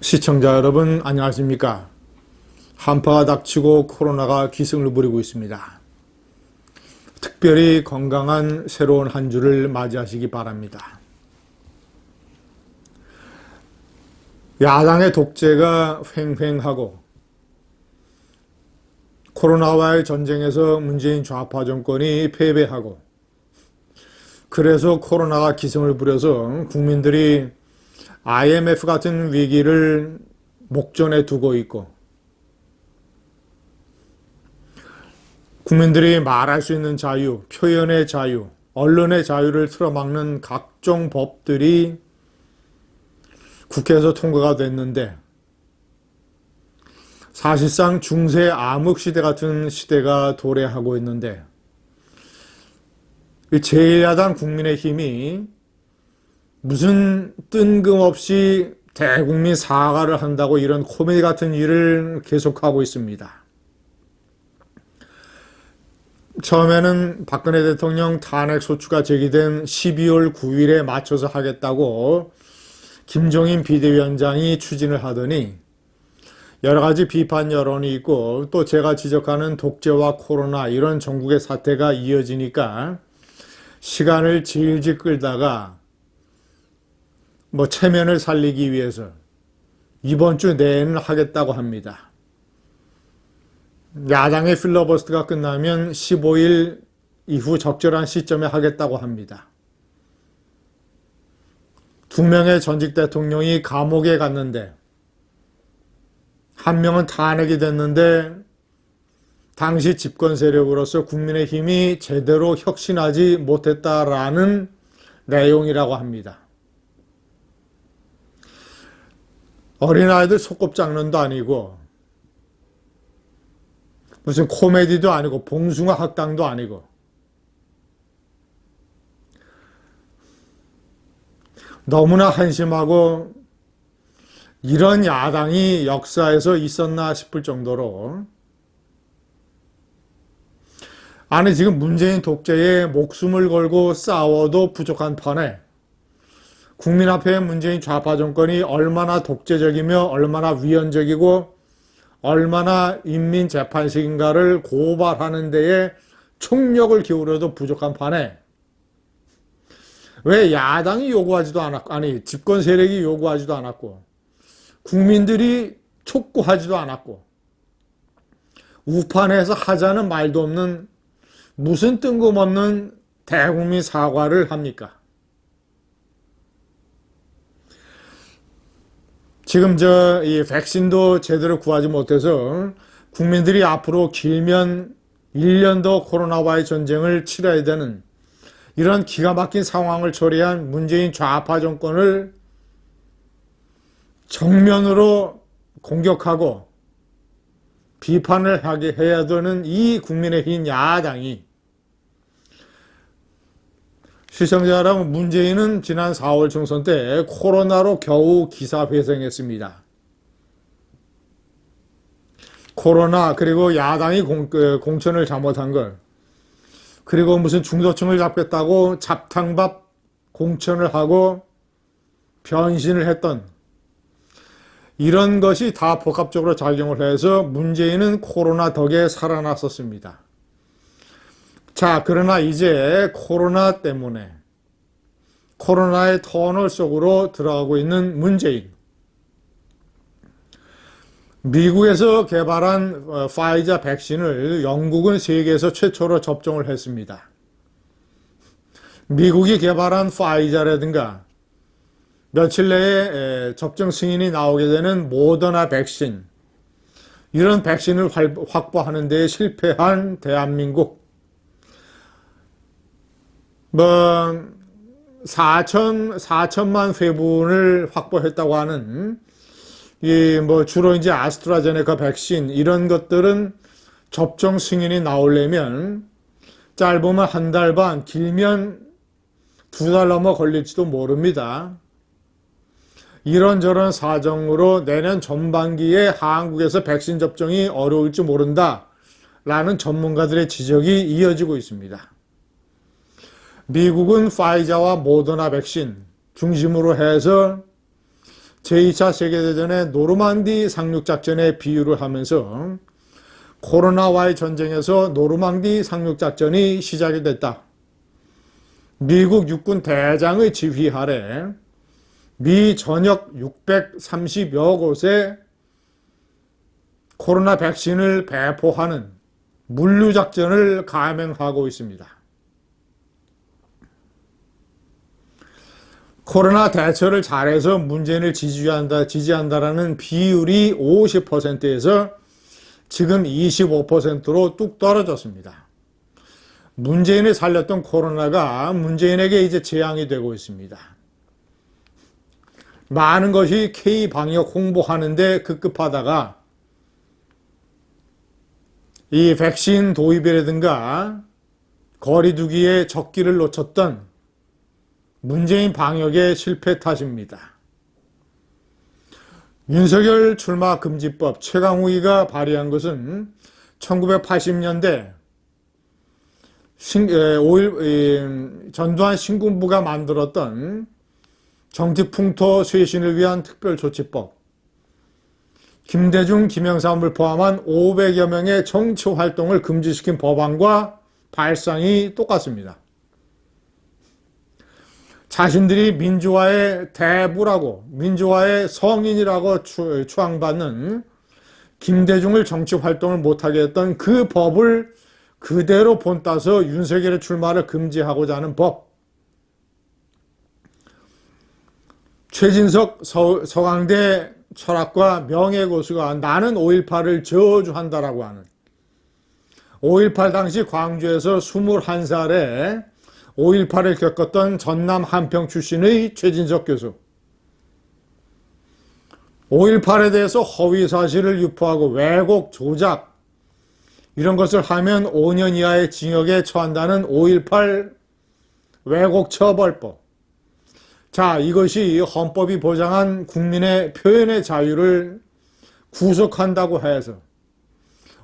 시청자 여러분 안녕하십니까? 한파가 닥치고 코로나가 기승을 부리고 있습니다. 특별히 건강한 새로운 한 주를 맞이하시기 바랍니다. 야당의 독재가 횡행하고 코로나와의 전쟁에서 문재인 좌파 정권이 패배하고 그래서 코로나가 기승을 부려서 국민들이 IMF 같은 위기를 목전에 두고 있고 국민들이 말할 수 있는 자유, 표현의 자유, 언론의 자유를 틀어막는 각종 법들이 국회에서 통과가 됐는데 사실상 중세 암흑시대 같은 시대가 도래하고 있는데 제1야당 국민의힘이 무슨 뜬금없이 대국민 사과를 한다고 이런 코미디 같은 일을 계속하고 있습니다. 처음에는 박근혜 대통령 탄핵 소추가 제기된 12월 9일에 맞춰서 하겠다고 김종인 비대위원장이 추진을 하더니 여러 가지 비판 여론이 있고 또 제가 지적하는 독재와 코로나 이런 전국의 사태가 이어지니까 시간을 질질 끌다가 체면을 살리기 위해서 이번 주 내에는 하겠다고 합니다. 야당의 필러버스트가 끝나면 15일 이후 적절한 시점에 하겠다고 합니다. 2명의 전직 대통령이 감옥에 갔는데 한 명은 탄핵이 됐는데 당시 집권 세력으로서 국민의힘이 제대로 혁신하지 못했다라는 내용이라고 합니다. 어린아이들 소꿉장난도 아니고 무슨 코미디도 아니고 봉숭아 학당도 아니고 너무나 한심하고 이런 야당이 역사에서 있었나 싶을 정도로 아니 지금 문재인 독재에 목숨을 걸고 싸워도 부족한 판에 국민 앞에 문재인 좌파 정권이 얼마나 독재적이며 얼마나 위헌적이고 얼마나 인민재판식인가를 고발하는 데에 총력을 기울여도 부족한 판에 왜 야당이 요구하지도 않았고 아니 집권 세력이 요구하지도 않았고 국민들이 촉구하지도 않았고 우판에서 하자는 말도 없는 무슨 뜬금없는 대국민 사과를 합니까? 지금 이 백신도 제대로 구하지 못해서 국민들이 앞으로 길면 1년 더 코로나와의 전쟁을 치러야 되는 이런 기가 막힌 상황을 초래한 문재인 좌파 정권을 정면으로 공격하고 비판을 하게 해야 되는 이 국민의힘 야당이 시청자 여러분, 문재인은 지난 4월 총선 때 코로나로 겨우 기사회생했습니다. 코로나 그리고 야당이 공천을 잘못한 걸 그리고 무슨 중도층을 잡겠다고 잡탕밥 공천을 하고 변신을 했던 이런 것이 다 복합적으로 작용을 해서 문재인은 코로나 덕에 살아났었습니다. 자, 그러나 이제 코로나 때문에 코로나의 터널 속으로 들어가고 있는 문재인. 미국에서 개발한 파이자 백신을 영국은 세계에서 최초로 접종을 했습니다. 미국이 개발한 파이자라든가 며칠 내에 접종 승인이 나오게 되는 모더나 백신, 이런 백신을 확보하는 데 실패한 대한민국. 4천만 회분을 확보했다고 하는 주로 이제 아스트라제네카 백신 이런 것들은 접종 승인이 나오려면 짧으면 한 달 반, 길면 2달 넘어 걸릴지도 모릅니다. 이런저런 사정으로 내년 전반기에 한국에서 백신 접종이 어려울지 모른다라는 전문가들의 지적이 이어지고 있습니다. 미국은 파이자와 모더나 백신 중심으로 해서 제2차 세계대전의 노르망디 상륙작전에 비유를 하면서 코로나와의 전쟁에서 노르망디 상륙작전이 시작이 됐다. 미국 육군 대장의 지휘 아래 미 전역 630여 곳에 코로나 백신을 배포하는 물류작전을 감행하고 있습니다. 코로나 대처를 잘해서 문재인을 지지한다라는 비율이 50%에서 지금 25%로 뚝 떨어졌습니다. 문재인을 살렸던 코로나가 문재인에게 이제 재앙이 되고 있습니다. 많은 것이 K방역 홍보하는데 급급하다가 이 백신 도입이라든가 거리두기의 적기를 놓쳤던 문재인 방역의 실패 탓입니다. 윤석열 출마 금지법 최강욱이가 발의한 것은 1980년대 전두환 신군부가 만들었던 정치풍토 쇄신을 위한 특별조치법, 김대중, 김영삼을 포함한 500여 명의 정치활동을 금지시킨 법안과 발상이 똑같습니다. 자신들이 민주화의 대부라고, 민주화의 성인이라고 추앙받는 김대중을 정치활동을 못하게 했던 그 법을 그대로 본따서 윤석열의 출마를 금지하고자 하는 법. 최진석 서강대 철학과 명예고수가 나는 5.18을 저주한다라고 하는 5.18 당시 광주에서 21살에 5.18을 겪었던 전남 한평 출신의 최진석 교수. 5.18에 대해서 허위 사실을 유포하고 왜곡, 조작 이런 것을 하면 5년 이하의 징역에 처한다는 5.18 왜곡 처벌법. 자, 이것이 헌법이 보장한 국민의 표현의 자유를 구속한다고 해서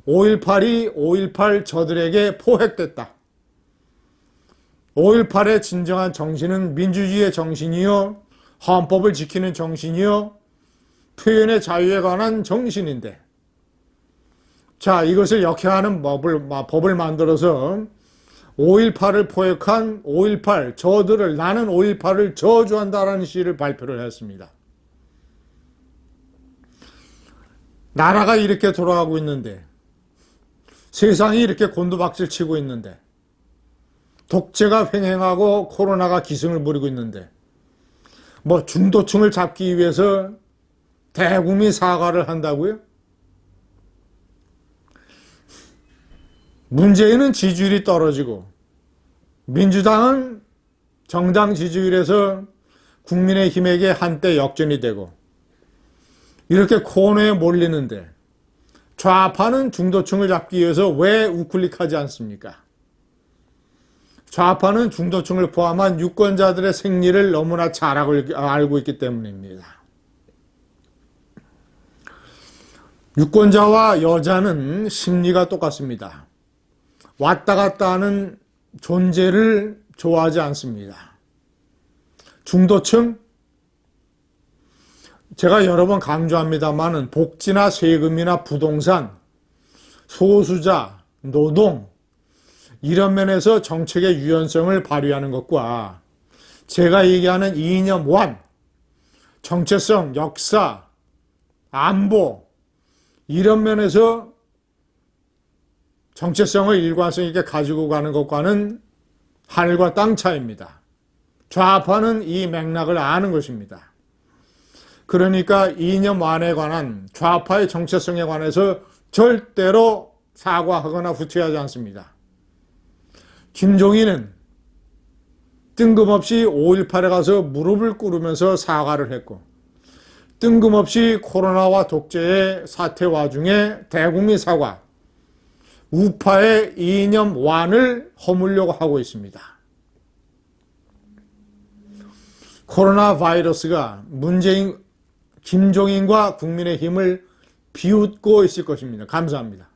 5.18이 5.18 저들에게 포획됐다. 5.18의 진정한 정신은 민주주의의 정신이요, 헌법을 지키는 정신이요, 표현의 자유에 관한 정신인데, 자, 이것을 역행하는 법을 만들어서 5.18을 포획한 5.18 저들을, 나는 5.18을 저주한다라는 시를 발표를 했습니다. 나라가 이렇게 돌아가고 있는데, 세상이 이렇게 곤두박질 치고 있는데, 독재가 횡행하고 코로나가 기승을 부리고 있는데, 뭐 중도층을 잡기 위해서 대국민 사과를 한다고요? 문재인은 지지율이 떨어지고 민주당은 정당 지지율에서 국민의힘에게 한때 역전이 되고 이렇게 코너에 몰리는데 좌파는 중도층을 잡기 위해서 왜 우클릭하지 않습니까? 좌파는 중도층을 포함한 유권자들의 생리를 너무나 잘 알고 있기 때문입니다. 유권자와 여자는 심리가 똑같습니다. 왔다 갔다 하는 존재를 좋아하지 않습니다. 중도층? 제가 여러 번 강조합니다만은 복지나 세금이나 부동산, 소수자, 노동 이런 면에서 정책의 유연성을 발휘하는 것과 제가 얘기하는 이념 원, 정체성, 역사, 안보 이런 면에서 정체성을 일관성 있게 가지고 가는 것과는 하늘과 땅 차이입니다. 좌파는 이 맥락을 아는 것입니다. 그러니까 이념완에 관한 좌파의 정체성에 관해서 절대로 사과하거나 후퇴하지 않습니다. 김종인은 뜬금없이 5.18에 가서 무릎을 꿇으면서 사과를 했고 뜬금없이 코로나와 독재의 사태 와중에 대국민 사과, 우파의 이념완을 허물려고 하고 있습니다. 코로나 바이러스가 김종인과 국민의힘을 비웃고 있을 것입니다. 감사합니다.